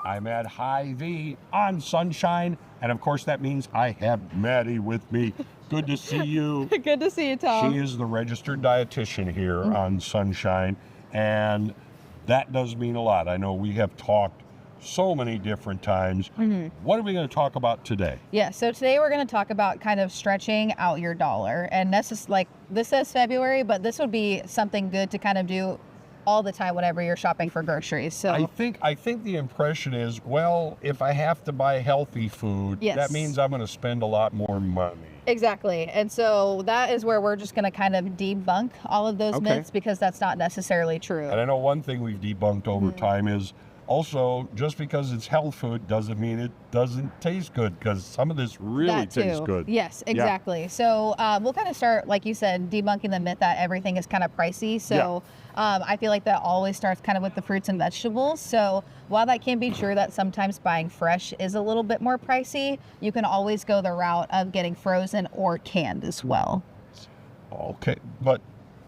I'm at Hy-Vee on Sunshine, and of course that means I have Maddie with me. Good to see you. Good to see you, Tom. She is the registered dietitian here on Sunshine, and that does mean a lot. I know we have talked so many different times. What are we going to talk about today? Yeah, so today we're going to talk about kind of stretching out your dollar. And this is like, this says February, but this would be something good to kind of do all the time whenever you're shopping for groceries. So I think the impression is, well, if I have to buy healthy food, that means I'm going to spend a lot more money. Exactly. And so that is where we're just going to kind of debunk all of those myths, because that's not necessarily true. And I know one thing we've debunked over time is also, just because it's health food doesn't mean it doesn't taste good, because some of this really tastes good. Yes, exactly. Yeah. So we'll kind of start, like you said, debunking the myth that everything is kind of pricey. So I feel like that always starts kind of with the fruits and vegetables. So while that can be true that sometimes buying fresh is a little bit more pricey, you can always go the route of getting frozen or canned as well. Okay, but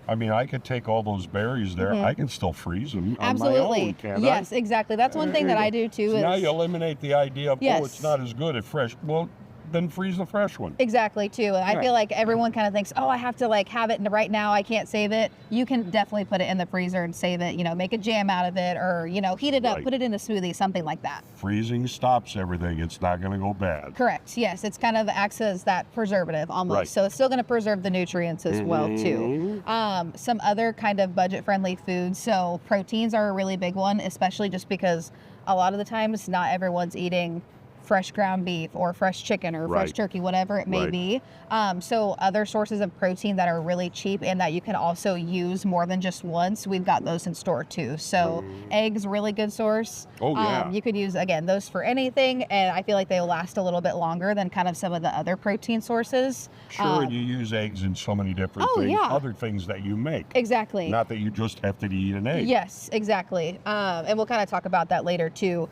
I mean, I could take all those berries there. I can still freeze them on my own, can't I? Yes, exactly. That's one thing that I do too. So is now you eliminate the idea of, oh, it's not as good at fresh. Well, then freeze the fresh one. Exactly, too. And I feel like everyone kind of thinks, oh, I have to like have it right now. I can't save it. You can definitely put it in the freezer and save it, you know, make a jam out of it, or, you know, heat it up, put it in a smoothie, something like that. Freezing stops everything. It's not going to go bad. Correct. Yes. It's kind of acts as that preservative almost. So it's still going to preserve the nutrients as well, too. Some other kind of budget-friendly foods. So proteins are a really big one, especially just because a lot of the times not everyone's eating fresh ground beef or fresh chicken or fresh turkey, whatever it may be. So other sources of protein that are really cheap and that you can also use more than just once, we've got those in store too. So eggs, really good source. You could use, again, those for anything, and I feel like they'll last a little bit longer than kind of some of the other protein sources. Sure, and you use eggs in so many different things, other things that you make. Exactly. Not that you just have to eat an egg. Yes, exactly. And we'll kind of talk about that later too.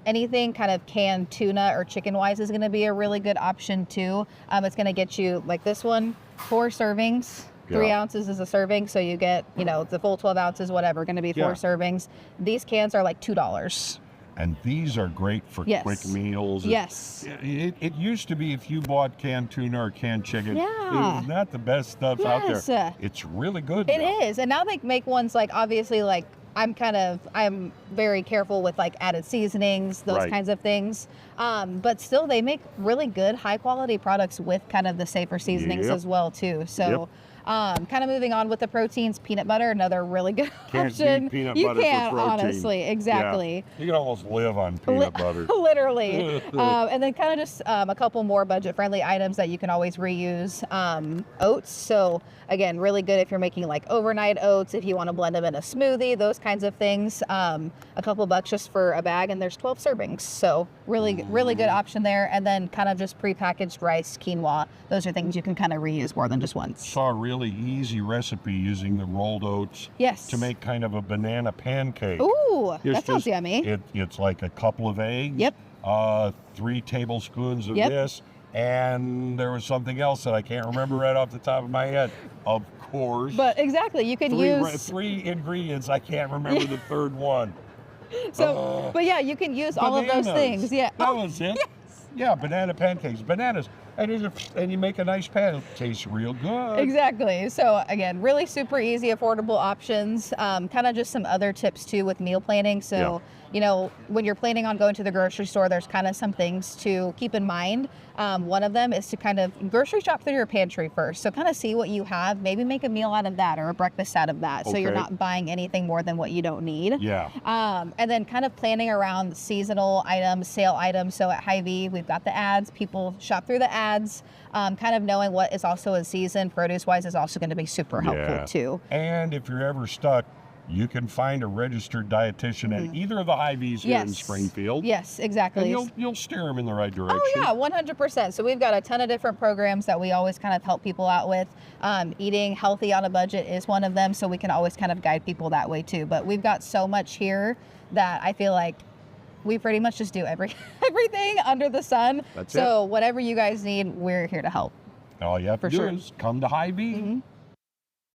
Anything kind of canned tuna or chicken wise is going to be a really good option too. It's going to get you, like this one, 4 servings. 3 ounces is a serving, so you get, you know, the full 12 ounces, whatever, going to be 4 servings. These cans are like $2. And these are great for quick meals. It used to be if you bought canned tuna or canned chicken, it was not the best stuff out there. It's really good. It is. And now they make ones like, obviously, like, I'm very careful with like added seasonings, those kinds of things. But still they make really good high quality products with kind of the safer seasonings as well too. So kind of moving on with the proteins, peanut butter, another really good option. Beat peanut butter for protein. Honestly, exactly. You can almost live on peanut butter. Literally. And then kind of just a couple more budget friendly items that you can always reuse. Oats. So again, really good if you're making like overnight oats, if you want to blend them in a smoothie, those kinds of things. A couple bucks just for a bag, and there's 12 servings. So really good option there. And then kind of just prepackaged rice, quinoa. Those are things you can kind of reuse more than just once. Saw a really easy recipe using the rolled oats to make kind of a banana pancake. Ooh, that sounds yummy. It's like a couple of eggs, 3 tablespoons of this, and there was something else that I can't remember right off the top of my head, of course. But exactly, you can use 3 ingredients. I can't remember the third one. So, but yeah, you can use all of those things. Yeah, that was it. Yeah, banana pancakes, bananas, and you make a nice pan. It tastes real good. Exactly. So again, really super easy, affordable options. Kind of just some other tips too with meal planning. So you know, when you're planning on going to the grocery store, there's kind of some things to keep in mind. One of them is to kind of grocery shop through your pantry first. So kind of see what you have, maybe make a meal out of that or a breakfast out of that. So you're not buying anything more than what you don't need. And then kind of planning around seasonal items, sale items. So at Hy-Vee, we've got the ads. People shop through the ads. Kind of knowing what is also in season, produce-wise, is also going to be super helpful too. And if you're ever stuck, you can find a registered dietitian at either of the Hy-Vees here in Springfield. Yes, exactly. And you'll steer them in the right direction. Oh yeah, 100%. So we've got a ton of different programs that we always kind of help people out with. Eating healthy on a budget is one of them, so we can always kind of guide people that way too. But we've got so much here that I feel like we pretty much just do everything under the sun. That's so whatever you guys need, we're here to help. All you have to do is come to Hy-Vee.